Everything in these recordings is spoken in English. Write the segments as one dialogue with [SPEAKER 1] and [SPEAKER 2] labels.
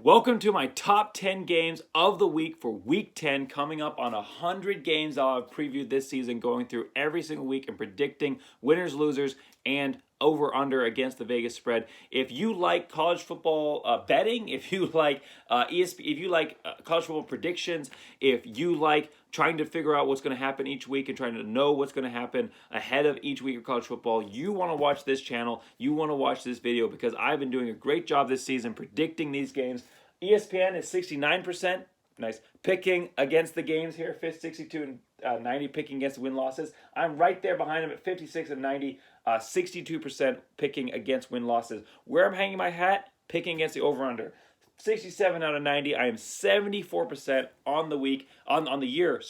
[SPEAKER 1] Welcome to my top 10 games of the week for week 10, coming up on 100 games I'll have previewed this season, going through every single week and predicting winners, losers, and over under against the Vegas spread. If you like college football betting, if you like ESPN, if you like college football predictions, if you like trying to figure out what's going to happen each week and trying to know what's going to happen ahead of each week of college football, you want to watch this channel. You want to watch this video because I've been doing a great job this season predicting these games. ESPN is 69%. Nice. Picking against the games here, 62 and 90, picking against the win-losses. I'm right there behind them at 56 and 90, 62% picking against win-losses. Where I'm hanging my hat, picking against the over-under. 67 out of 90. I am 74% on the week, on the year,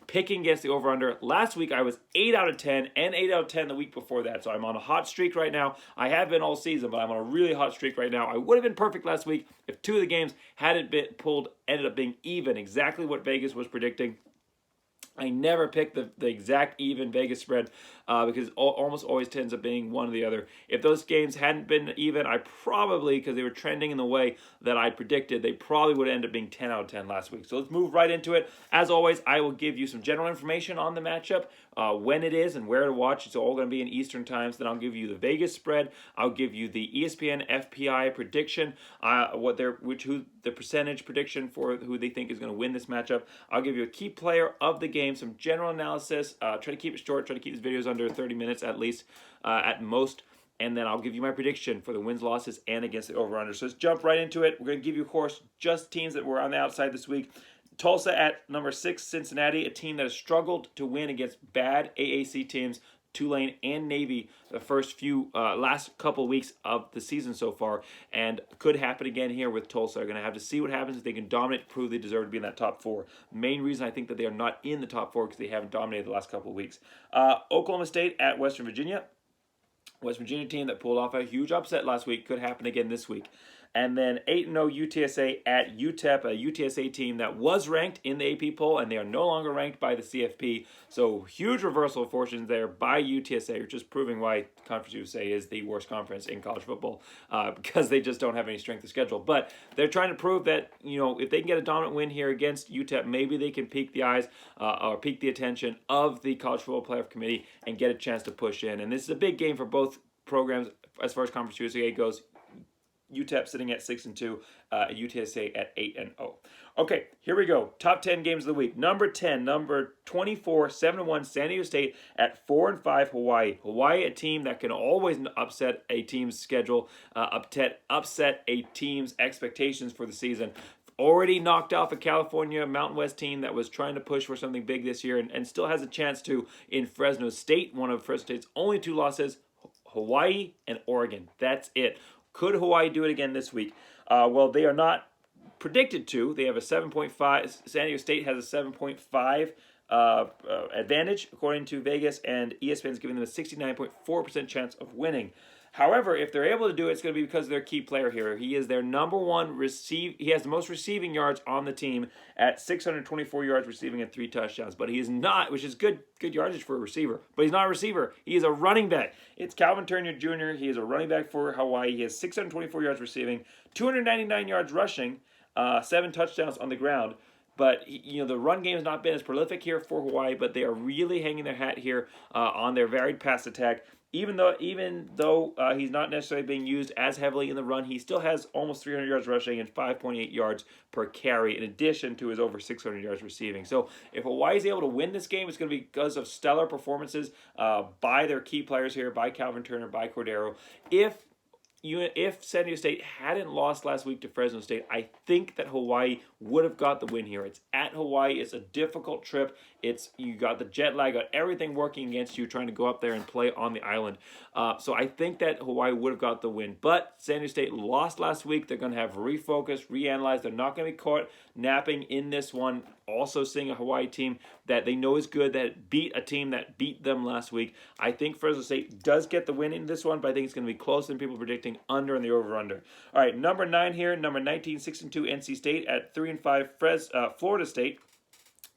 [SPEAKER 1] picking against the over-under. Last week I was 8 out of 10 and 8 out of 10 the week before that. So I'm on a hot streak right now. I have been all season, but I'm on a really hot streak right now. I would have been perfect last week if two of the games hadn't been pulled, ended up being even, exactly what Vegas was predicting. I never pick the exact even Vegas spread because almost always tends up being one or the other. If those games hadn't been even, I probably, because they were trending in the way that I predicted, they probably would end up being 10 out of 10 last week. So let's move right into it. As always, I will give you some general information on the matchup, when it is and where to watch. It's all going to be in Eastern times. Then I'll give you the Vegas spread. I'll give you the ESPN FPI prediction, who the percentage prediction for who they think is going to win this matchup. I'll give you a key player of the game, some general analysis. Try to keep it short. Try to keep these videos under 30 minutes at least, at most. And then I'll give you my prediction for the wins, losses, and against the over-under. So let's jump right into it. We're going to give you, of course, just teams that were on the outside this week. Tulsa at number 6, Cincinnati, a team that has struggled to win against bad AAC teams, Tulane and Navy, the last couple of weeks of the season so far, and could happen again here with Tulsa. They're going to have to see what happens if they can dominate, prove they deserve to be in that top 4. Main reason I think that they are not in the top 4 because they haven't dominated the last couple of weeks. Oklahoma State at Western Virginia. West Virginia team that pulled off a huge upset last week could happen again this week. And then 8-0 UTSA at UTEP, a UTSA team that was ranked in the AP poll, and they are no longer ranked by the CFP. So huge reversal of fortunes there by UTSA, which is proving why Conference USA is the worst conference in college football, because they just don't have any strength of schedule. But they're trying to prove that, if they can get a dominant win here against UTEP, maybe they can pique the eyes or pique the attention of the College Football Playoff Committee and get a chance to push in. And this is a big game for both programs as far as Conference USA goes. UTEP sitting at 6-2, UTSA at 8-0. Okay, here we go. Top 10 games of the week. Number 10, number 24, 7-1, San Diego State at 4-5, Hawaii. Hawaii, a team that can always upset a team's schedule, upset a team's expectations for the season. Already knocked off a California Mountain West team that was trying to push for something big this year and still has a chance to in Fresno State, one of Fresno State's only 2 losses. Hawaii and Oregon. That's it. Could Hawaii do it again this week? Well, they are not predicted to. They have a 7.5. San Diego State has a 7.5 advantage, according to Vegas, and ESPN is giving them a 69.4% chance of winning. However, if they're able to do it, it's going to be because of their key player here. He is their number one He has the most receiving yards on the team at 624 yards receiving and 3 touchdowns. But he is not, which is good yardage for a receiver. But he's not a receiver. He is a running back. It's Calvin Turner Jr. He is a running back for Hawaii. He has 624 yards receiving, 299 yards rushing, 7 touchdowns on the ground. But, the run game has not been as prolific here for Hawaii, but they are really hanging their hat here on their varied pass attack. Even though he's not necessarily being used as heavily in the run, he still has almost 300 yards rushing and 5.8 yards per carry in addition to his over 600 yards receiving. So if Hawaii is able to win this game, it's going to be because of stellar performances by their key players here, by Calvin Turner, by Cordero. If San Diego State hadn't lost last week to Fresno State, I think that Hawaii would have got the win here. It's at Hawaii. It's a difficult trip. You got the jet lag, got everything working against you trying to go up there and play on the island. So I think that Hawaii would have got the win. But San Diego State lost last week. They're going to have refocus, reanalyze. They're not going to be caught napping in this one. Also seeing a Hawaii team that they know is good, that beat a team that beat them last week. I think Fresno State does get the win in this one, but I think it's going to be closer than people predicting, under and the over-under. All right, number 9 here, number 19, 6-2 NC State at 3-5 Florida State.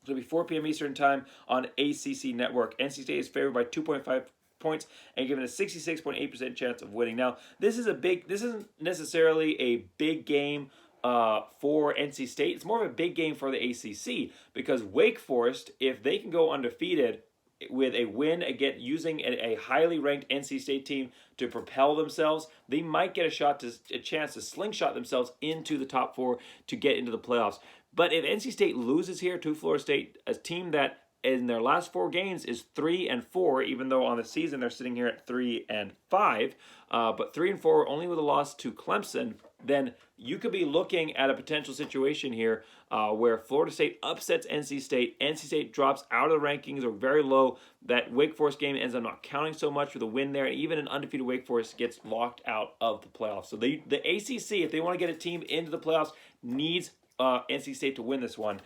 [SPEAKER 1] It'll be 4 p.m. Eastern Time on ACC Network. NC State is favored by 2.5 points and given a 66.8% chance of winning. Now, this isn't necessarily a big game for NC State. It's more of a big game for the ACC because Wake Forest, if they can go undefeated with a win again using a highly ranked NC State team to propel themselves, they might get a chance to slingshot themselves into the top 4 to get into the playoffs. But if NC State loses here to Florida State, a team that in their last 4 games is 3-4, even though on the season they're sitting here at 3-5, but 3-4 only with a loss to Clemson, then you could be looking at a potential situation here where Florida State upsets NC State. NC State drops out of the rankings or very low. That Wake Forest game ends up not counting so much for the win there. And even an undefeated Wake Forest gets locked out of the playoffs. So the ACC, if they want to get a team into the playoffs, needs NC State to win this one.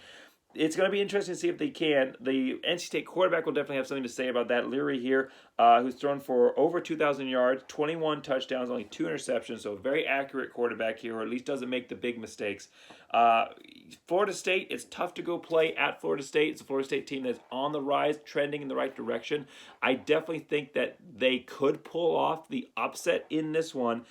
[SPEAKER 1] It's going to be interesting to see if they can. The NC State quarterback will definitely have something to say about that. Leary here, who's thrown for over 2,000 yards, 21 touchdowns, only 2 interceptions, so a very accurate quarterback here, or at least doesn't make the big mistakes. Florida State, it's tough to go play at Florida State. It's a Florida State team that's on the rise, trending in the right direction. I definitely think that they could pull off the upset in this one.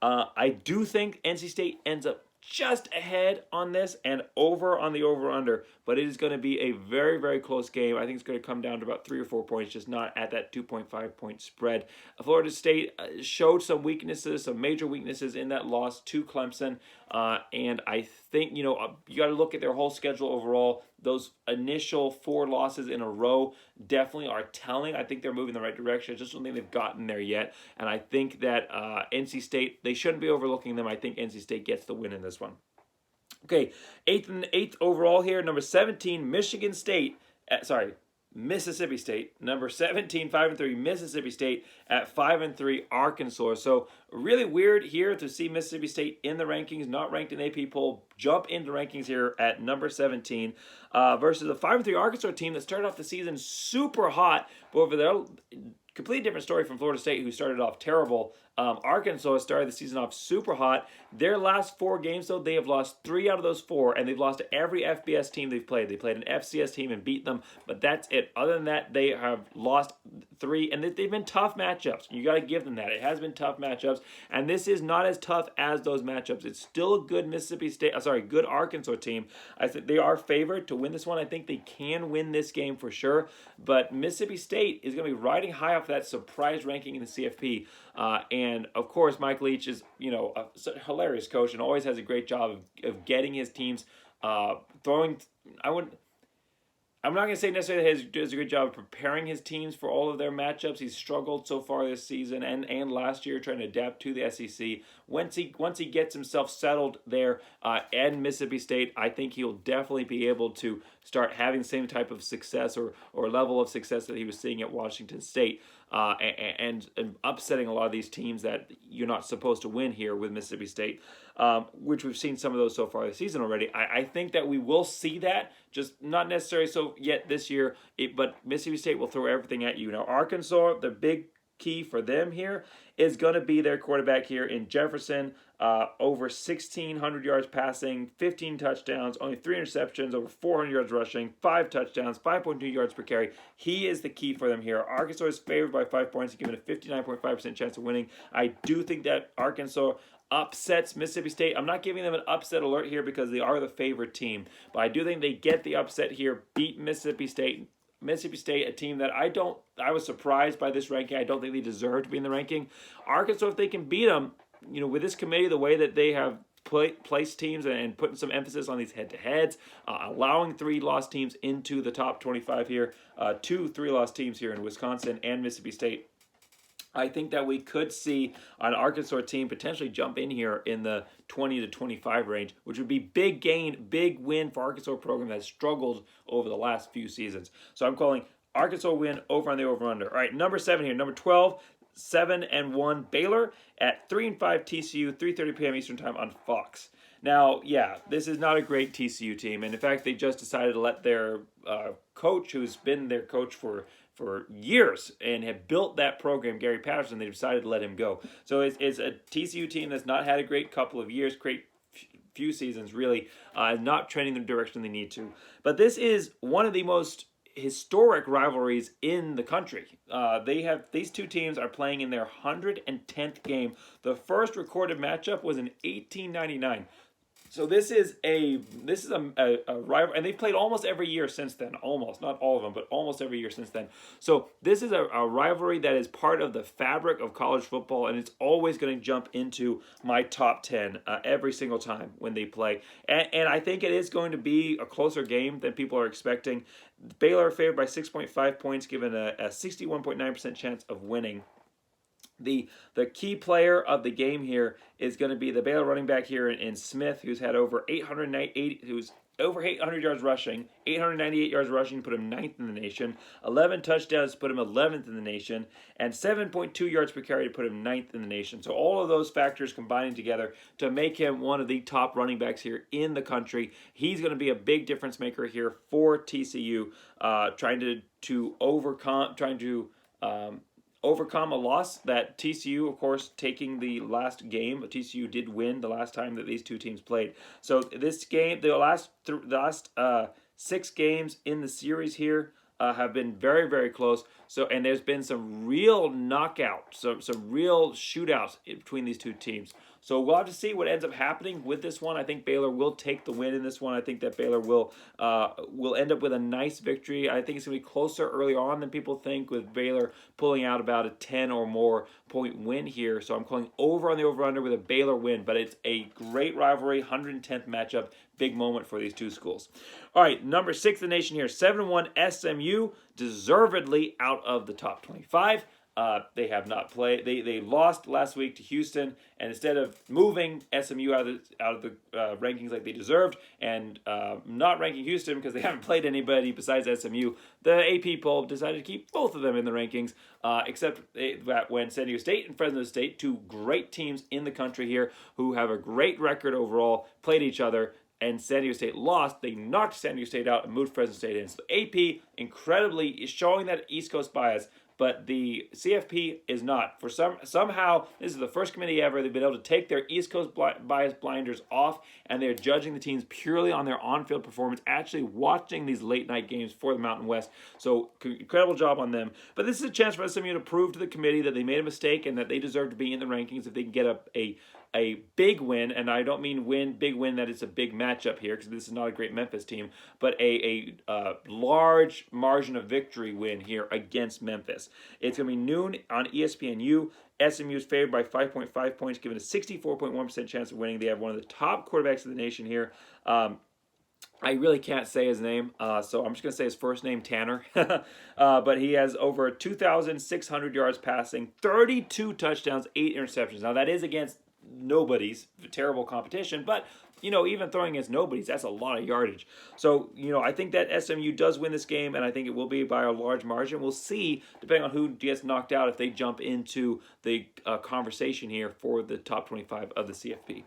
[SPEAKER 1] I do think NC State ends up just ahead on this and over on the over-under, but it is going to be a very, very close game. I think it's going to come down to about 3 or 4 points, just not at that 2.5-point spread. Florida State showed some weaknesses, some major weaknesses in that loss to Clemson, and I think, you got to look at their whole schedule overall. Those initial 4 losses in a row definitely are telling. I think they're moving in the right direction. I just don't think they've gotten there yet. And I think that NC State, they shouldn't be overlooking them. I think NC State gets the win in this one. Okay, eighth overall here, number 17, Michigan State. Mississippi State. Number 17, 5-3, Mississippi State at 5-3, Arkansas. So really weird here to see Mississippi State in the rankings, not ranked in AP poll, jump into rankings here at number 17 versus a 5-3 Arkansas team that started off the season super hot, but over there, completely different story from Florida State, who started off terrible. Arkansas started the season off super hot. Their last 4 games, though, they have lost 3 out of those 4, and they've lost to every FBS team they've played. They played an FCS team and beat them, but that's it. Other than that, they have lost 3, and they've been tough matchups. You got to give them that. It has been tough matchups, and this is not as tough as those matchups. It's still a good good Arkansas team. I think they are favored to win this one. I think they can win this game for sure, but Mississippi State is going to be riding high off that surprise ranking in the CFP. And of course, Mike Leach is, a hilarious coach and always has a great job of getting his teams throwing. I'm not going to say necessarily that he does a good job of preparing his teams for all of their matchups. He's struggled so far this season and last year trying to adapt to the SEC. Once he gets himself settled there at Mississippi State, I think he'll definitely be able to start having the same type of success or level of success that he was seeing at Washington State. And upsetting a lot of these teams that you're not supposed to win here with Mississippi State, which we've seen some of those so far this season already. I think that we will see that, just not necessarily so yet this year, but Mississippi State will throw everything at you. Now, Arkansas, the big key for them here is going to be their quarterback here in Jefferson. Over 1,600 yards passing, 15 touchdowns, only 3 interceptions, over 400 yards rushing, 5 touchdowns, 5.2 yards per carry. He is the key for them here. Arkansas is favored by 5 points, given a 59.5% chance of winning. I do think that Arkansas upsets Mississippi State. I'm not giving them an upset alert here because they are the favorite team, but I do think they get the upset here, beat Mississippi State. Mississippi State, a team that I was surprised by this ranking. I don't think they deserve to be in the ranking. Arkansas, if they can beat them, with this committee, the way that they have placed teams and putting some emphasis on these head-to-heads, allowing 3 lost teams into the top 25 here, 2 3-loss teams here in Wisconsin and Mississippi State. I think that we could see an Arkansas team potentially jump in here in the 20 to 25 range, which would be big gain, big win for Arkansas program that has struggled over the last few seasons. So I'm calling Arkansas win over on the over-under. All right, number 7 here. Number 12, 7-1 Baylor at 3-5 TCU, 3:30 p.m. Eastern Time on Fox. Now, this is not a great TCU team, and in fact, they just decided to let their coach, who's been their coach for years and have built that program, Gary Patterson, they decided to let him go. So it's a TCU team that's not had a great couple of years, great few seasons, really, not trending the direction they need to. But this is one of the most historic rivalries in the country. These two teams are playing in their 110th game. The first recorded matchup was in 1899. So this is a rival, and they've played almost every year since then. Almost, not all of them, but almost every year since then. So this is a rivalry that is part of the fabric of college football, and it's always going to jump into my top 10 every single time when they play. And I think it is going to be a closer game than people are expecting. Baylor are favored by 6.5 points, given a 61.9% chance of winning. The key player of the game here is going to be the Baylor running back here in Smith, who's had over 800 yards rushing, 898 yards rushing, put him ninth in the nation, 11 touchdowns, put him 11th in the nation, and 7.2 yards per carry to put him ninth in the nation. So all of those factors combining together to make him one of the top running backs here in the country. He's going to be a big difference maker here for TCU, trying to overcome a loss that TCU, of course, taking the last game. TCU did win the last time that these two teams played. So this game, the last 6 games in the series here have been very, very close. So, and there's been some real knockouts, some real shootouts between these two teams. So we'll have to see what ends up happening with this one. I think Baylor will take the win in this one. I think that Baylor will end up with a nice victory. I think it's going to be closer early on than people think, with Baylor pulling out about a 10 or more point win here. So I'm calling over on the over-under with a Baylor win. But it's a great rivalry, 110th matchup, big moment for these two schools. All right, number 6 in the nation here, 7-1 SMU, deservedly out of the top 25. They have not played. They lost last week to Houston, and instead of moving SMU out of the rankings like they deserved, and not ranking Houston because they haven't played anybody besides SMU, the AP poll decided to keep both of them in the rankings, except that when San Diego State and Fresno State, two great teams in the country here who have a great record overall, played each other, and San Diego State lost, they knocked San Diego State out and moved Fresno State in. So the AP incredibly is showing that East Coast bias, but the CFP is not. For somehow, this is the first committee ever, they've been able to take their East Coast bias blinders off, and they're judging the teams purely on their on-field performance, actually watching these late-night games for the Mountain West. So incredible job on them. But this is a chance for SMU to prove to the committee that they made a mistake and that they deserve to be in the rankings if they can get a big win, and I don't mean big win that it's a big matchup here, because this is not a great Memphis team, but a large margin of victory win here against Memphis. It's going to be noon on ESPNU. SMU is favored by 5.5 points, given a 64.1% chance of winning. They have one of the top quarterbacks in the nation here. I really can't say his name, so I'm just going to say his first name, Tanner. But he has over 2,600 yards passing, 32 touchdowns, 8 interceptions. Now, that is against nobody's terrible competition, but even throwing against nobody's, that's a lot of yardage. So I think that SMU does win this game, and I think it will be by a large margin. We'll see, depending on who gets knocked out, if they jump into the conversation here for the top 25 of the CFP.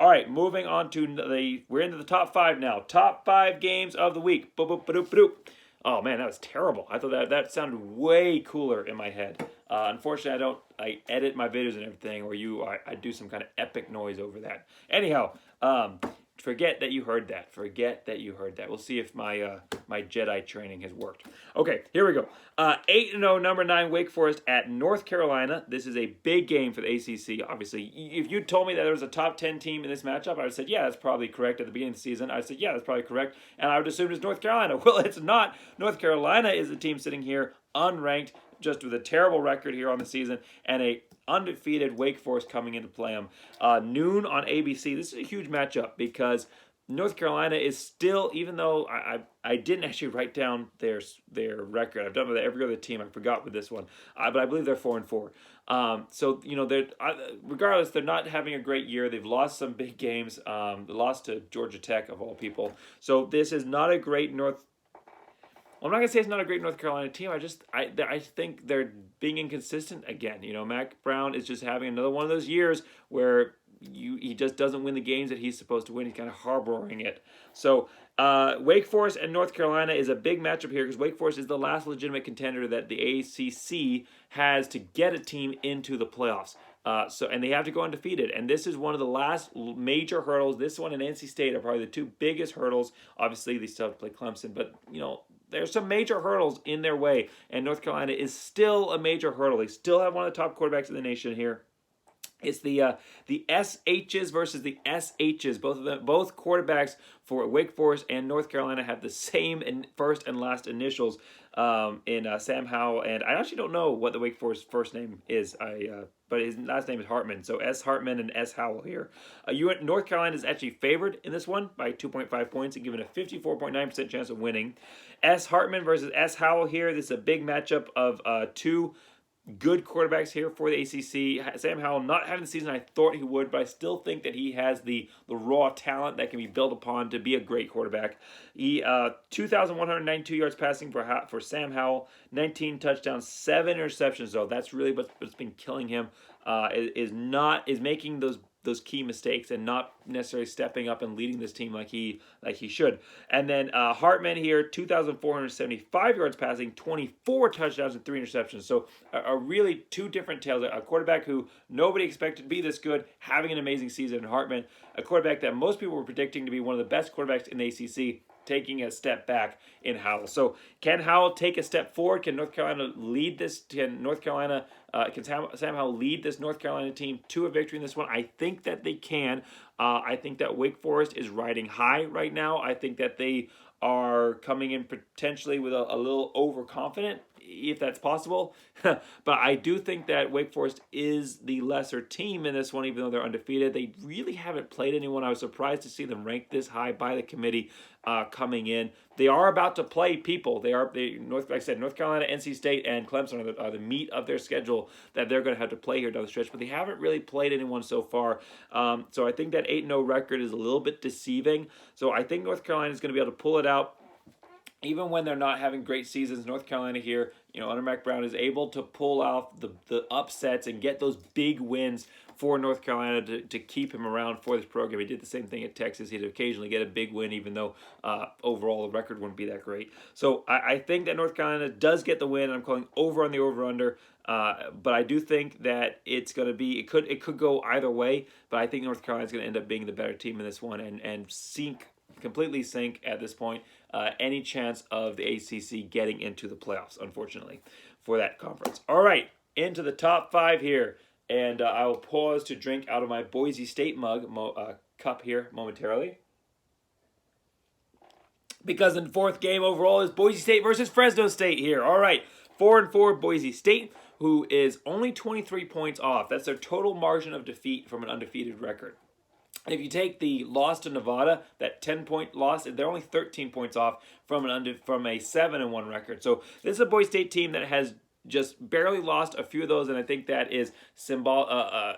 [SPEAKER 1] All right, moving on to we're into the top 5 now. Top 5 games of the week. Boop, boop, ba-doop, ba-doop. Oh man, that was terrible. I thought that sounded way cooler in my head. Unfortunately, I edit my videos and everything, or I do some kind of epic noise over that. Anyhow, forget that you heard that. Forget that you heard that. We'll see if my Jedi training has worked. Okay, here we go. 8-0, number 9, Wake Forest at North Carolina. This is a big game for the ACC, obviously. If you told me that there was a top 10 team in this matchup, I would have said, yeah, that's probably correct at the beginning of the season. I would say, yeah, that's probably correct. And I would assume it's North Carolina. Well, it's not. North Carolina is the team sitting here unranked, just with a terrible record here on the season, and a undefeated Wake Forest coming in to play them. Noon on ABC. This is a huge matchup because North Carolina is still, even though I didn't actually write down their record. I've done it with every other team. I forgot with this one, but I believe they're 4-4. So they're regardless, they're not having a great year. They've lost some big games. They lost to Georgia Tech of all people. So this is not a great I'm not gonna say it's not a great North Carolina team. I think they're being inconsistent again. Mac Brown is just having another one of those years where he just doesn't win the games that he's supposed to win. He's kind of harboring it. So Wake Forest and North Carolina is a big matchup here because Wake Forest is the last legitimate contender that the ACC has to get a team into the playoffs. And they have to go undefeated. And this is one of the last major hurdles. This one and NC State are probably the two biggest hurdles. Obviously, they still have to play Clemson, but there's some major hurdles in their way, and North Carolina is still a major hurdle. They still have one of the top quarterbacks in the nation here. It's the SHs versus the SHs. Both quarterbacks for Wake Forest and North Carolina have the same first and last initials in Sam Howell, and I actually don't know what the Wake Forest first name is. But his last name is Hartman, so S Hartman and S Howell here. North Carolina is actually favored in this one by 2.5 points and given a 54.9% chance of winning. S Hartman versus S Howell here. This is a big matchup of two good quarterbacks here for the ACC. Sam Howell not having the season I thought he would, but I still think that he has the raw talent that can be built upon to be a great quarterback. He 2,192 yards passing for Sam Howell, 19 touchdowns, 7 interceptions though. That's really what's been killing him. Is making those key mistakes and not necessarily stepping up and leading this team like he should. And then Hartman here, 2,475 yards passing, 24 touchdowns and 3 interceptions. So a really two different tales. A quarterback who nobody expected to be this good, having an amazing season in Hartman. A quarterback that most people were predicting to be one of the best quarterbacks in the ACC, taking a step back in Howell. So can Howell take a step forward? Can North Carolina lead this? Can Sam Howell lead this North Carolina team to a victory in this one? I think that they can. I think that Wake Forest is riding high right now. I think that they are coming in potentially with a little overconfident, if that's possible. But I do think that Wake Forest is the lesser team in this one, even though they're undefeated. They really haven't played anyone. I was surprised to see them ranked this high by the committee coming in. They are about to play people. Like I said, North Carolina, NC State, and Clemson are the meat of their schedule that they're going to have to play here down the stretch. But they haven't really played anyone so far. So I think that 8-0 record is a little bit deceiving. So I think North Carolina is going to be able to pull it out. Even when they're not having great seasons, North Carolina here, under Mac Brown, is able to pull out the upsets and get those big wins for North Carolina to keep him around for this program. He did the same thing at Texas. He'd occasionally get a big win, even though overall the record wouldn't be that great. So I think that North Carolina does get the win. I'm calling over on the over-under. But I do think that it's going to be, it could go either way, but I think North Carolina is going to end up being the better team in this one and completely sink at this point any chance of the ACC getting into the playoffs, unfortunately, for that conference. All right, into the top 5 here, and I will pause to drink out of my Boise State cup here momentarily. Because in the 4th game overall is Boise State versus Fresno State here. All right, 4-4 Boise State, who is only 23 points off. That's their total margin of defeat from an undefeated record. If you take the loss to Nevada, that 10-point loss, they're only 13 points off from a 7-1 record. So this is a Boise State team that has just barely lost a few of those, and I think that is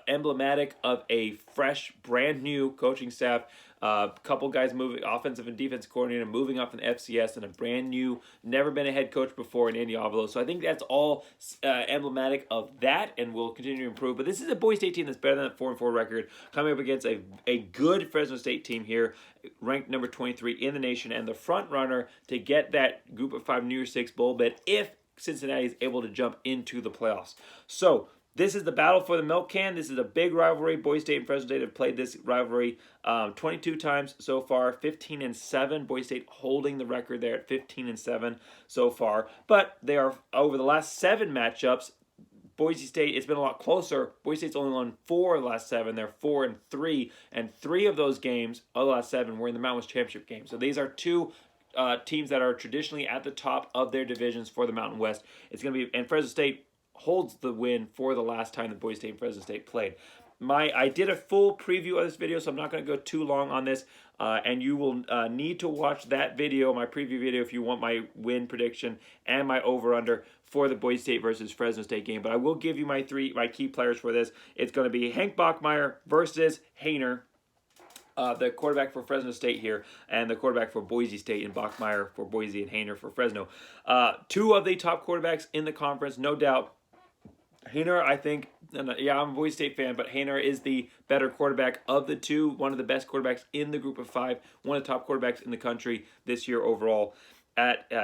[SPEAKER 1] emblematic of a fresh, brand new coaching staff. A couple guys moving, offensive and defensive coordinator, moving up from the FCS, and a brand new, never been a head coach before in Andy Avalos. So I think that's all emblematic of that, and will continue to improve. But this is a Boise State team that's better than that 4-4 record, coming up against a good Fresno State team here, ranked number 23 in the nation, and the front runner to get that Group of 5 New Year's Six bowl bid if Cincinnati is able to jump into the playoffs. So this is the battle for the milk can. This is a big rivalry. Boise State and Fresno State have played this rivalry 22 times so far, 15-7. Boise State holding the record there at 15-7 so far. But they are, over the last 7 matchups, Boise State, it's been a lot closer. Boise State's only won 4 of the last 7. They're 4-3. And 3 of those games, of the last 7, were in the Mountain West Championship game. So these are two teams that are traditionally at the top of their divisions for the Mountain West. It's going to be, and Fresno State holds the win for the last time that Boise State and Fresno State played. I did a full preview of this video, so I'm not going to go too long on this, and you will need to watch that video, my preview video, if you want my win prediction and my over-under for the Boise State versus Fresno State game. But I will give you my key players for this. It's going to be Hank Bachmeier versus Haener, the quarterback for Fresno State here, and the quarterback for Boise State, and Bachmeier for Boise and Haener for Fresno. 2 of the top quarterbacks in the conference, no doubt. Haener, I think, I'm a Boise State fan, but Haener is the better quarterback of the 2, one of the best quarterbacks in the Group of 5, one of the top quarterbacks in the country this year overall.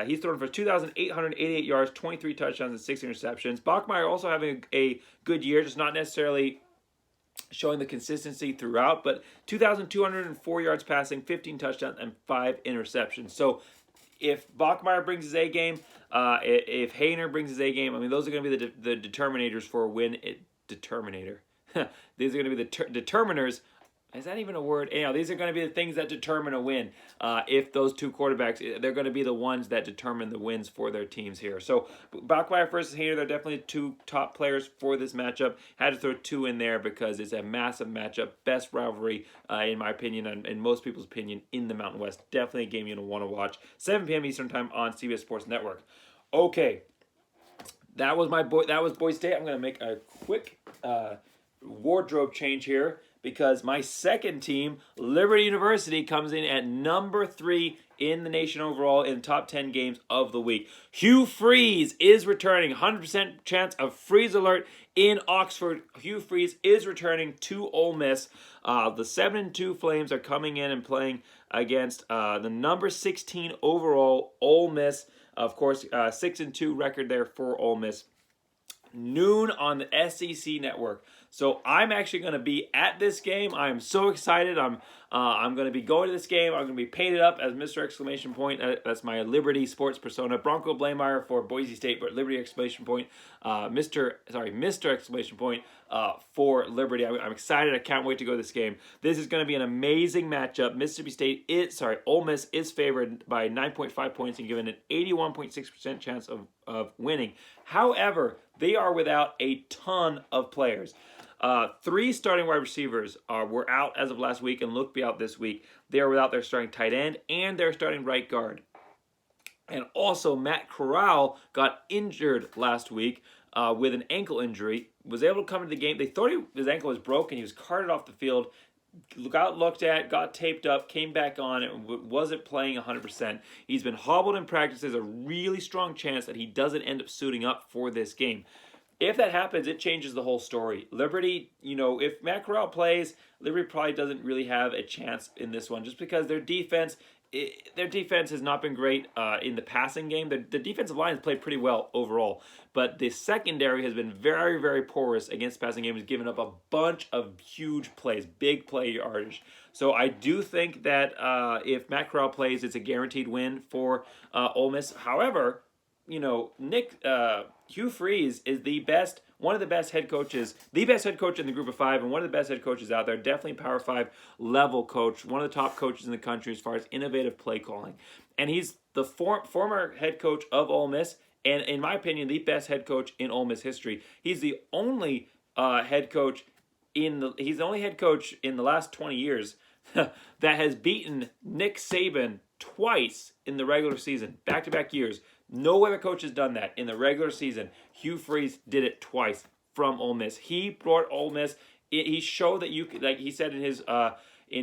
[SPEAKER 1] He's thrown for 2,888 yards, 23 touchdowns, and 6 interceptions. Bachmeier also having a good year, just not necessarily showing the consistency throughout, but 2,204 yards passing, 15 touchdowns, and 5 interceptions. So if Bachmeier brings his A game, if Haener brings his A game, I mean, those are going to be the determinators for a win. Determinator. these are going to be the determiners. Is that even a word? Anyhow, these are going to be the things that determine a win. If those two quarterbacks, they're going to be the ones that determine the wins for their teams here. So Bachmeier versus Hader, they're definitely two top players for this matchup. Had to throw two in there because it's a massive matchup. Best rivalry, in my opinion, and in most people's opinion, in the Mountain West. Definitely a game you're going to want to watch. 7 p.m. Eastern Time on CBS Sports Network. Okay, that was Boise State. I'm going to make a quick wardrobe change here, because my second team, Liberty University, comes in at number 3 in the nation overall in the top 10 games of the week. Hugh Freeze is returning. 100% chance of freeze alert in Oxford. Hugh Freeze is returning to Ole Miss. The 7-2 Flames are coming in and playing against the number 16 overall Ole Miss. Of course, 6-2 record there for Ole Miss. Noon on the SEC network. So I'm actually going to be at this game. I am so excited. I'm going to be going to this game. I'm going to be painted up as Mr. Exclamation Point. That's my Liberty sports persona. Bronco Blameyer for Boise State, but Liberty Exclamation Point. Mr. Exclamation Point for Liberty. I'm excited. I can't wait to go to this game. This is going to be an amazing matchup. Ole Miss is favored by 9.5 points and given an 81.6% chance of winning. However, they are without a ton of players. 3 starting wide receivers were out as of last week and look to be out this week. They are without their starting tight end and their starting right guard. And also, Matt Corral got injured last week with an ankle injury. Was able to come into the game. They thought his ankle was broken. He was carted off the field. Got looked at, got taped up, came back on, and wasn't playing 100%. He's been hobbled in practice. There's a really strong chance that he doesn't end up suiting up for this game. If that happens, it changes the whole story. Liberty, if Matt Corral plays, Liberty probably doesn't really have a chance in this one, just because their defense has not been great in the passing game. The defensive line has played pretty well overall, but the secondary has been very, very porous against passing games, giving up a bunch of huge plays, big play yardage. So I do think that if Matt Corral plays, it's a guaranteed win for Ole Miss. However, Hugh Freeze is one of the best head coaches, the best head coach in the group of 5, and one of the best head coaches out there. Definitely Power 5 level coach, one of the top coaches in the country as far as innovative play calling. And he's the former head coach of Ole Miss, and in my opinion, the best head coach in Ole Miss history. He's the only head coach in the last 20 years that has beaten Nick Saban twice in the regular season, back-to-back years. No other coach has done that in the regular season. Hugh Freeze did it twice from Ole Miss. He brought Ole Miss. He showed that you could, like he said in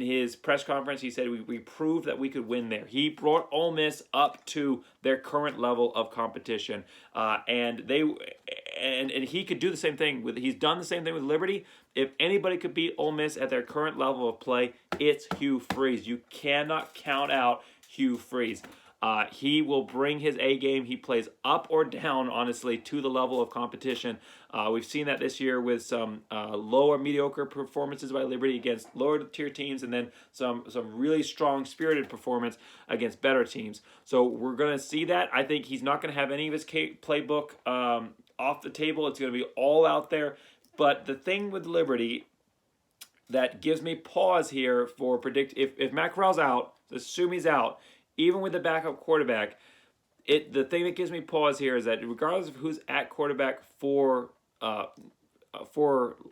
[SPEAKER 1] his press conference. He said we proved that we could win there. He brought Ole Miss up to their current level of competition, and he could do the same thing with. He's done the same thing with Liberty. If anybody could beat Ole Miss at their current level of play, it's Hugh Freeze. You cannot count out Hugh Freeze. He will bring his A game. He plays up or down, honestly, to the level of competition. We've seen that this year with some lower mediocre performances by Liberty against lower tier teams, and then some really strong spirited performance against better teams. So we're going to see that. I think he's not going to have any of his playbook off the table. It's going to be all out there. But the thing with Liberty that gives me pause here for if Matt Corral's out, assume he's out, even with the backup quarterback, the thing that gives me pause here is that regardless of who's at quarterback for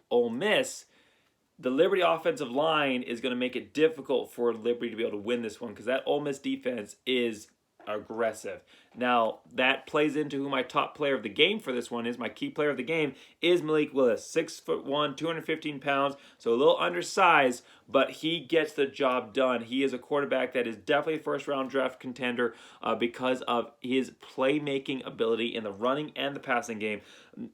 [SPEAKER 1] Ole Miss, the Liberty offensive line is going to make it difficult for Liberty to be able to win this one, because that Ole Miss defense is aggressive. Now, that plays into who my top player of the game for this one is. My key player of the game is Malik Willis, 6'1", 215 pounds, so a little undersized, but he gets the job done. He is a quarterback that is definitely a first-round draft contender because of his playmaking ability in the running and the passing game.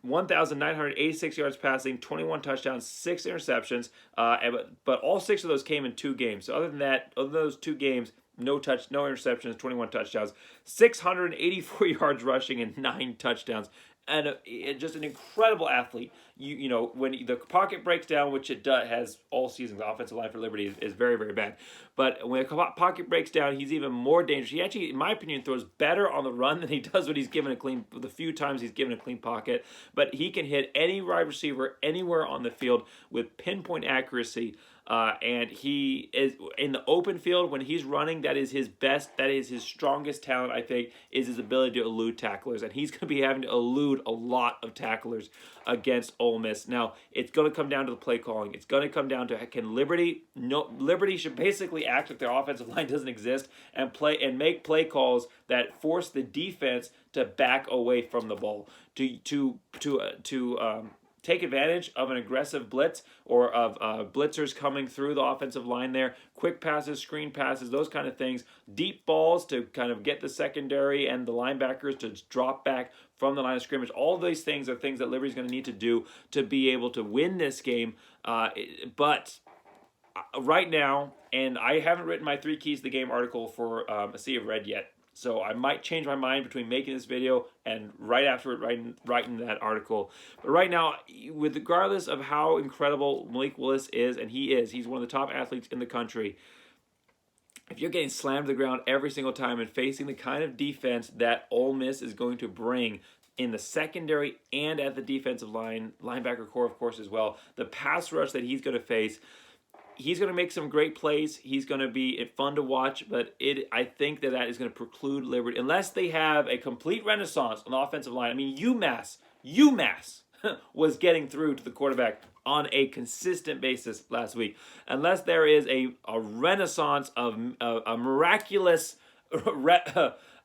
[SPEAKER 1] 1,986 yards passing, 21 touchdowns, 6 interceptions, but all 6 of those came in 2 games. So other than those 2 games, no interceptions, 21 touchdowns, 684 yards rushing, and 9 touchdowns. and just an incredible athlete. You know, when the pocket breaks down, which it has all seasons, the offensive line for Liberty is very, very bad. But when the pocket breaks down, he's even more dangerous. He actually, in my opinion, throws better on the run than he does when he's given a clean, the few times he's given a clean pocket. But he can hit any wide receiver anywhere on the field with pinpoint accuracy. And he is in the open field when he's running. That is his best. That is his strongest talent, I think, is his ability to elude tacklers. And he's going to be having to elude a lot of tacklers against Ole Miss. Now, it's going to come down to the play calling. It's going to come down to, can Liberty? No, Liberty should basically act like their offensive line doesn't exist and make play calls that force the defense to back away from the ball. To take advantage of an aggressive blitz or of blitzers coming through the offensive line there, quick passes, screen passes, those kind of things, deep balls to kind of get the secondary and the linebackers to drop back from the line of scrimmage. All of these things are things that Liberty's going to need to do to be able to win this game. But right now, and I haven't written my 3 keys to the game article for A Sea of Red yet, so I might change my mind between making this video and right after it writing that article. But right now, regardless of how incredible Malik Willis is, and he's one of the top athletes in the country, if you're getting slammed to the ground every single time and facing the kind of defense that Ole Miss is going to bring in the secondary and at the defensive line, linebacker core, of course, as well, the pass rush that he's going to face, he's going to make some great plays. He's going to be fun to watch, but I think that is going to preclude Liberty, unless they have a complete renaissance on the offensive line. I mean, UMass was getting through to the quarterback on a consistent basis last week. Unless there is a renaissance of a miraculous, just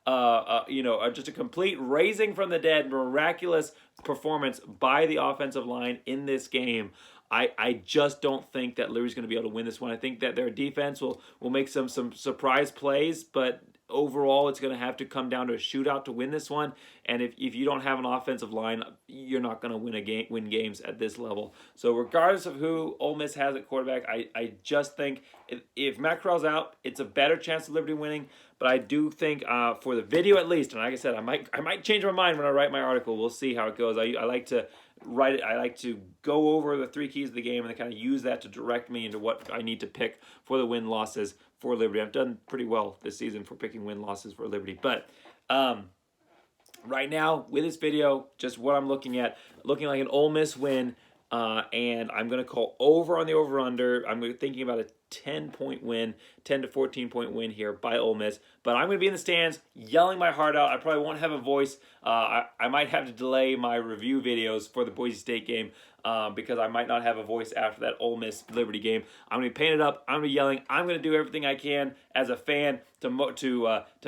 [SPEAKER 1] a complete raising from the dead, miraculous performance by the offensive line in this game, I just don't think that Liberty's going to be able to win this one. I think that their defense will make some surprise plays, but overall it's going to have to come down to a shootout to win this one. And if you don't have an offensive line, you're not going to win games at this level. So regardless of who Ole Miss has at quarterback, I just think if Matt Corral's out, it's a better chance of Liberty winning. But I do think for the video at least, and like I said, I might change my mind when I write my article. We'll see how it goes. I like to write it. I like to go over the 3 keys of the game and kind of use that to direct me into what I need to pick for the win-losses for Liberty. I've done pretty well this season for picking win-losses for Liberty. But right now, with this video, just what I'm looking like an Ole Miss win, and I'm going to call over on the over-under. I'm thinking about a 10-point win, 10 to 14-point win here by Ole Miss. But I'm going to be in the stands yelling my heart out. I probably won't have a voice. I might have to delay my review videos for the Boise State game because I might not have a voice after that Ole Miss Liberty game. I'm going to be painted up. I'm going to be yelling. I'm going to do everything I can as a fan to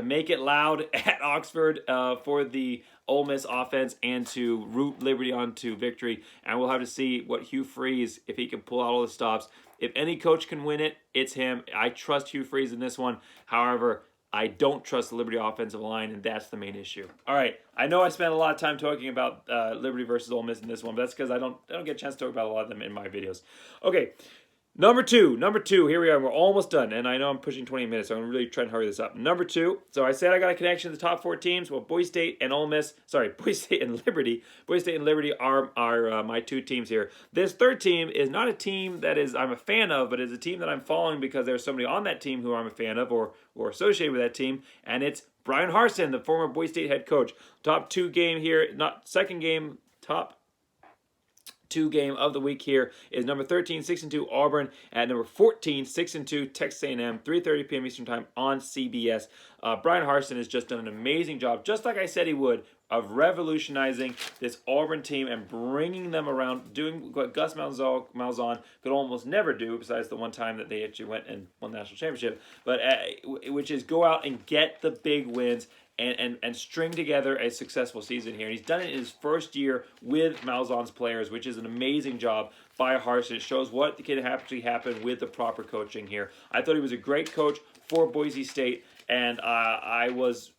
[SPEAKER 1] make it loud at Oxford for the Ole Miss offense and to root Liberty on to victory. And we'll have to see what Hugh Freeze, if he can pull out all the stops. If any coach can win it, it's him. I trust Hugh Freeze in this one. However, I don't trust the Liberty offensive line, and that's the main issue. All right, I know I spent a lot of time talking about Liberty versus Ole Miss in this one, but that's because I don't get a chance to talk about a lot of them in my videos. Okay, Number two, here we are. We're almost done, and I know I'm pushing 20 minutes, so I'm really trying to hurry this up. Number 2, so I said I got a connection to the top 4 teams. Well, Boise State and Liberty. Boise State and Liberty are my 2 teams here. This 3rd team is not a team that I'm a fan of, but is a team that I'm following because there's somebody on that team who I'm a fan of or associated with that team, and it's Brian Harsin, the former Boise State head coach. Top 2 game here, second game, top 2 game of the week here is number 13, 6-2 Auburn at number 14, 6-2 Texas A&M, 3:30 p.m. Eastern Time on CBS. Brian Harsin has just done an amazing job, just like I said he would, of revolutionizing this Auburn team and bringing them around, doing what Gus Malzahn could almost never do, besides the one time that they actually went and won the national championship, but which is go out and get the big wins and string together a successful season here. And he's done it in his first year with Malzahn's players, which is an amazing job by Harsin. It shows what can actually happen with the proper coaching here. I thought he was a great coach for Boise State, and I was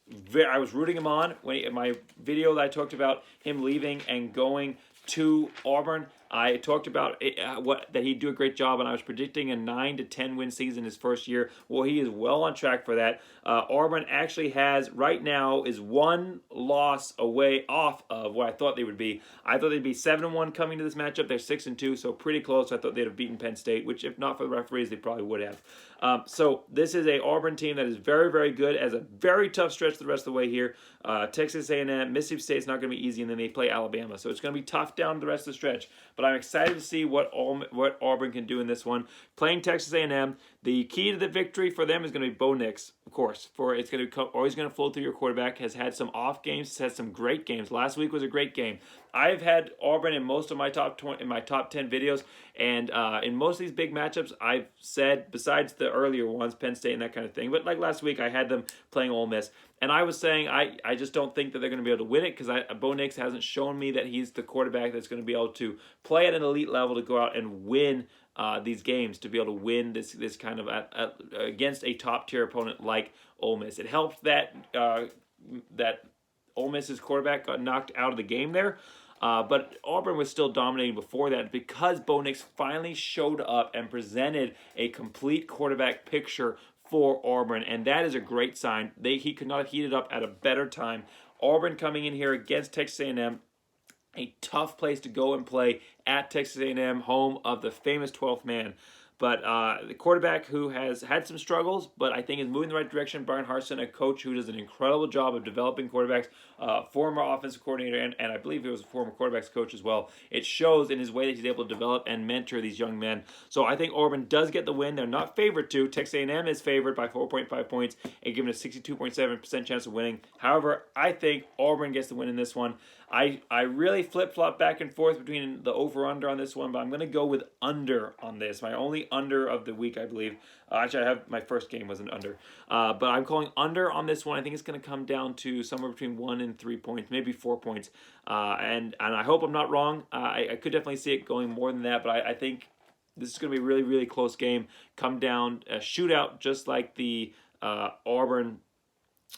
[SPEAKER 1] rooting him on when in my video that I talked about him leaving and going to Auburn. I talked about that he'd do a great job, and I was predicting a 9 to 10 win season his first year. Well, he is well on track for that. Auburn actually has right now is one loss away off of what I thought they would be. I thought they'd be 7-1 coming to this matchup. They're 6-2, so pretty close. I thought they'd have beaten Penn State, which if not for the referees, they probably would have. So this is a Auburn team that is very, very good. As a very tough stretch the rest of the way here. Texas A&M, Mississippi State's not going to be easy, and then they play Alabama. So it's going to be tough down the rest of the stretch. But I'm excited to see what Auburn can do in this one. Playing Texas A&M, the key to the victory for them is going to be Bo Nix, of course. It's going to always going to flow through your quarterback. Has had some off games, has had some great games. Last week was a great game. I've had Auburn in most of my top 10 videos, and in most of these big matchups, I've said, besides the earlier ones, Penn State and that kind of thing, but like last week, I had them playing Ole Miss, and I was saying I just don't think that they're going to be able to win it because Bo Nix hasn't shown me that he's the quarterback that's going to be able to play at an elite level to go out and win these games, to be able to win this kind of against a top tier opponent like Ole Miss. It helped that that Ole Miss's quarterback got knocked out of the game there. But Auburn was still dominating before that because Bo Nix finally showed up and presented a complete quarterback picture for Auburn, and that is a great sign. He could not have heated up at a better time. Auburn coming in here against Texas A&M, a tough place to go and play at Texas A&M, home of the famous 12th man. But the quarterback who has had some struggles, but I think is moving in the right direction, Brian Harsin, a coach who does an incredible job of developing quarterbacks, former offensive coordinator, and I believe he was a former quarterbacks coach as well. It shows in his way that he's able to develop and mentor these young men. So I think Auburn does get the win. They're not favored to. Texas A&M is favored by 4.5 points and given a 62.7% chance of winning. However, I think Auburn gets the win in this one. I really flip-flop back and forth between the over-under on this one, but I'm going to go with under on this. My only under of the week, I believe. Actually, I have my first game was an under. But I'm calling under on this one. I think it's going to come down to somewhere between 1 and 3 points, maybe 4 points. And I hope I'm not wrong. I could definitely see it going more than that, but I think this is going to be a really, really close game. Come down, a shootout just like the Auburn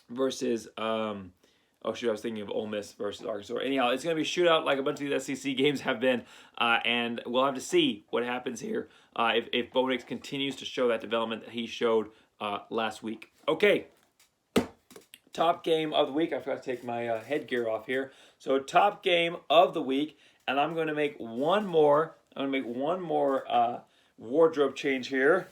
[SPEAKER 1] versus... I was thinking of Ole Miss versus Arkansas. Anyhow, it's going to be a shootout like a bunch of these SEC games have been, and we'll have to see what happens here if Bo Nix continues to show that development that he showed last week. Okay, top game of the week. I forgot to take my headgear off here. So top game of the week, and I'm going to make one more. Wardrobe change here.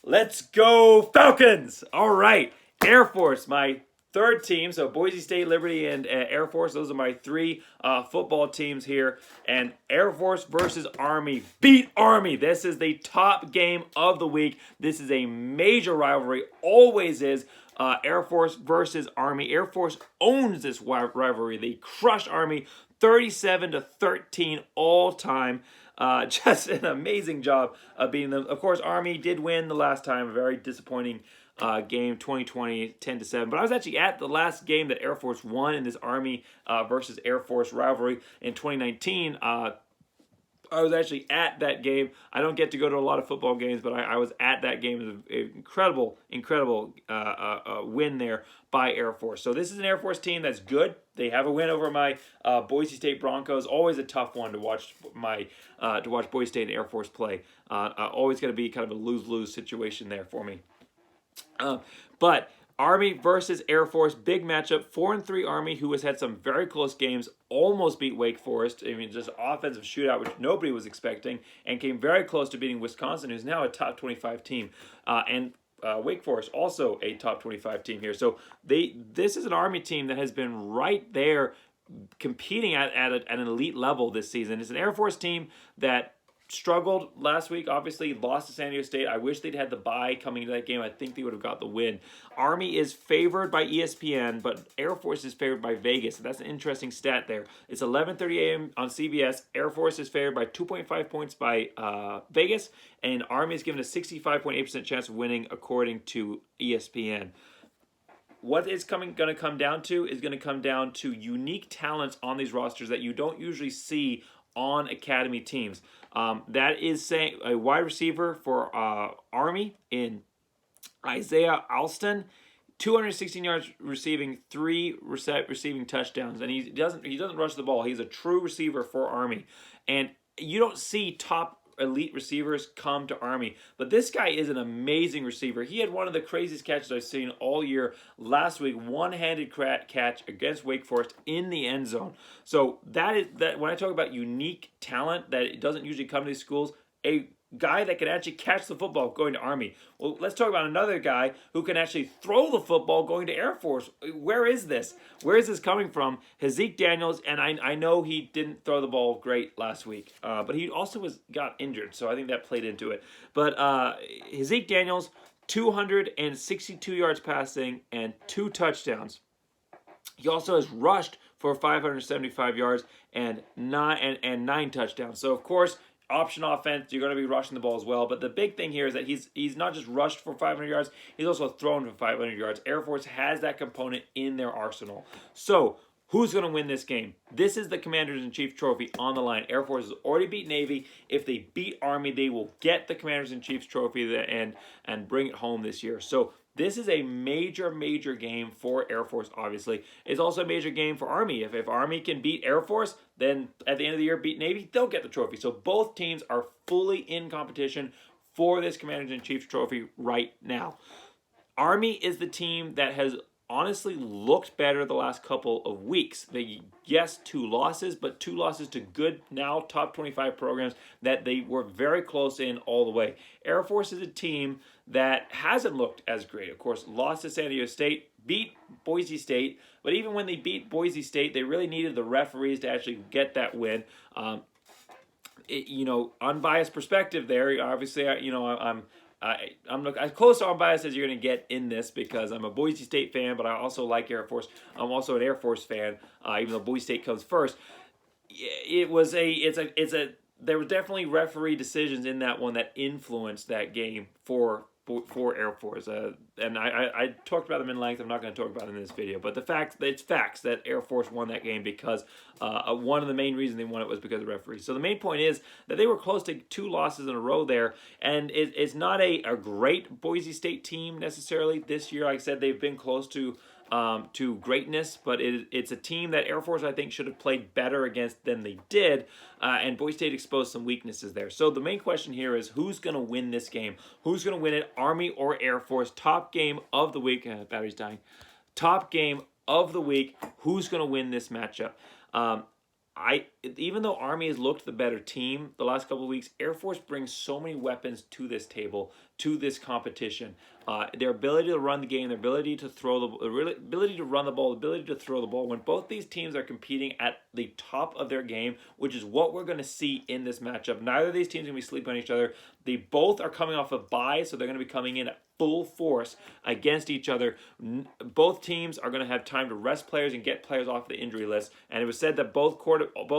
[SPEAKER 1] Let's go Falcons! All right, Air Force, my third team, so Boise State, Liberty, and Air Force. Those are my three football teams here. And Air Force versus Army. Beat Army. This is the top game of the week. This is a major rivalry. Always is. Air Force versus Army. Air Force owns this rivalry. They crushed Army 37-13 all time. Just an amazing job of beating them. Of course, Army did win the last time. A very disappointing game, 2020, 10-7. But I was actually at the last game that Air Force won in this Army versus Air Force rivalry in 2019. I was actually at that game. I don't get to go to a lot of football games, but I was at that game. It was an incredible win there by Air Force. So this is an Air Force team that's good. They have a win over my Boise State Broncos. Always a tough one to watch Boise State and Air Force play. Always going to be kind of a lose-lose situation there for me. But Army versus Air Force, big matchup. 4-3 Army, who has had some very close games, almost beat Wake Forest. I mean, just offensive shootout, which nobody was expecting, and came very close to beating Wisconsin, who's now a top 25 team. And Wake Forest, also a top 25 team here. So this is an Army team that has been right there competing at an elite level this season. It's an Air Force team that struggled last week, obviously lost to San Diego State. I wish they'd had the bye coming into that game. I think they would have got the win. Army is favored by ESPN, but Air Force is favored by Vegas. So that's an interesting stat there. It's 11:30 a.m. on CBS. Air Force is favored by 2.5 points by Vegas, and Army is given a 65.8% chance of winning according to ESPN. What it's going to come down to is going to come down to unique talents on these rosters that you don't usually see on academy teams. That is saying a wide receiver for Army in Isaiah Alston, 216 yards receiving, 3 receiving touchdowns, and he doesn't rush the ball. He's a true receiver for Army. And you don't see top elite receivers come to Army, but this guy is an amazing receiver. He had one of the craziest catches I've seen all year last week, one-handed catch against Wake Forest in the end zone. So that when I talk about unique talent that it doesn't usually come to these schools, a guy that can actually catch the football going to Army. Well, let's talk about another guy who can actually throw the football going to Air Force. Where is this? Where is this coming from? Hezek Daniels, and I know he didn't throw the ball great last week, but he also got injured, so I think that played into it. But Hezek Daniels, 262 yards passing and 2 touchdowns. He also has rushed for 575 yards and 9 touchdowns. So, of course, option offense, you're going to be rushing the ball as well. But the big thing here is that he's not just rushed for 500 yards, he's also thrown for 500 yards. Air Force has that component in their arsenal. So, who's going to win this game? This is the Commanders-in-Chief trophy on the line. Air Force has already beat Navy. If they beat Army, they will get the Commanders-in-Chief's trophy and bring it home this year. So, this is a major, major game for Air Force, obviously. It's also a major game for Army. If Army can beat Air Force, then at the end of the year, beat Navy, they'll get the trophy. So both teams are fully in competition for this Commanders-in-Chief's trophy right now. Army is the team that has honestly looked better the last couple of weeks. Yes, 2 losses, but 2 losses to good, now top 25 programs that they were very close in all the way. Air Force is a team that hasn't looked as great. Of course, lost to San Diego State, beat Boise State, but even when they beat Boise State, they really needed the referees to actually get that win. Unbiased perspective there. Obviously, I'm as close to unbiased as you're going to get in this because I'm a Boise State fan, but I also like Air Force. I'm also an Air Force fan, even though Boise State comes first. There were definitely referee decisions in that one that influenced that game for Air Force. And I talked about them in length. I'm not going to talk about them in this video. But it's facts that Air Force won that game because one of the main reasons they won it was because of referees. So the main point is that they were close to 2 losses in a row there. And it's not a great Boise State team necessarily this year. Like I said, they've been close to greatness, but it's a team that Air Force, I think, should have played better against than they did, and Boise State exposed some weaknesses there. So the main question here is who's going to win this game? Who's going to win it, Army or Air Force? Top game of the week. Battery's dying. Top game of the week. Who's going to win this matchup? Even though Army has looked the better team the last couple of weeks, Air Force brings so many weapons to this table, to this competition. Their ability to run the game, their ability to ability to run the ball, ability to throw the ball. When both these teams are competing at the top of their game, which is what we're going to see in this matchup. Neither of these teams are going to be sleeping on each other. They both are coming off a bye, so they're going to be coming in at full force against each other. Both teams are going to have time to rest players and get players off the injury list. And it was said that both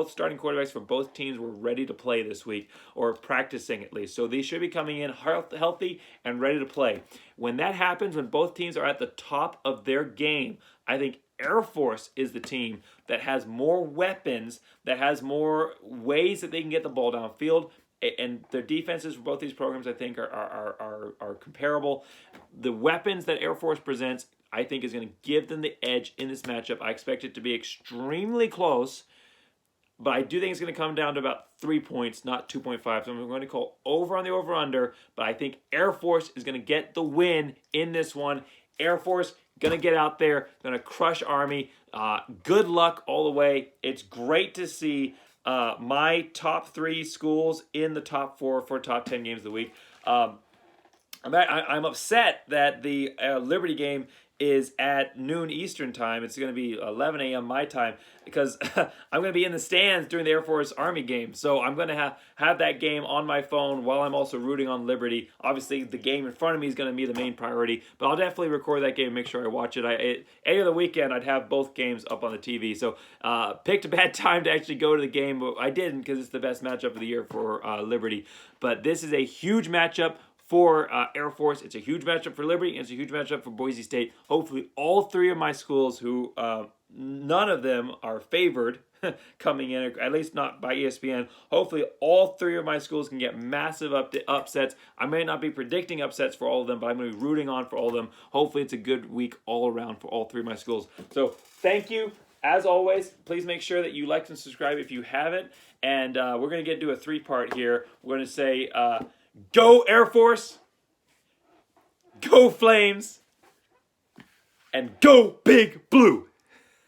[SPEAKER 1] starting quarterbacks for both teams were ready to play this week, or practicing at least. So they should be coming in healthy and ready to play. When that happens, when both teams are at the top of their game, I think Air Force is the team that has more weapons, that has more ways that they can get the ball downfield. And their defenses for both these programs, I think, are comparable. The weapons that Air Force presents, I think, is going to give them the edge in this matchup. I expect it to be extremely close, but I do think it's going to come down to about 3 points, not 2.5. So I'm going to call over on the over-under, but I think Air Force is going to get the win in this one. Air Force going to get out there, going to crush Army. Good luck all the way. It's great to see my top 3 schools in the top 4 for top 10 games of the week. I'm upset that the Liberty game is at noon Eastern time. It's going to be 11 a.m. my time because I'm going to be in the stands during the Air Force Army game. So I'm going to have that game on my phone while I'm also rooting on Liberty. Obviously, the game in front of me is going to be the main priority, but I'll definitely record that game and make sure I watch it. Any other weekend, I'd have both games up on the TV. So picked a bad time to actually go to the game, but I didn't because it's the best matchup of the year for Liberty. But this is a huge matchup for Air Force. It's a huge matchup for Liberty, and it's a huge matchup for Boise State. Hopefully all 3 of my schools, who none of them are favored coming in, at least not by ESPN, hopefully all 3 of my schools can get massive upsets. I may not be predicting upsets for all of them, but I'm going to be rooting on for all of them. Hopefully it's a good week all around for all 3 of my schools. So thank you as always, please make sure that you like and subscribe if you haven't. And we're going to get to a 3-part here. We're going to say, go Air Force, go Flames, and go Big Blue.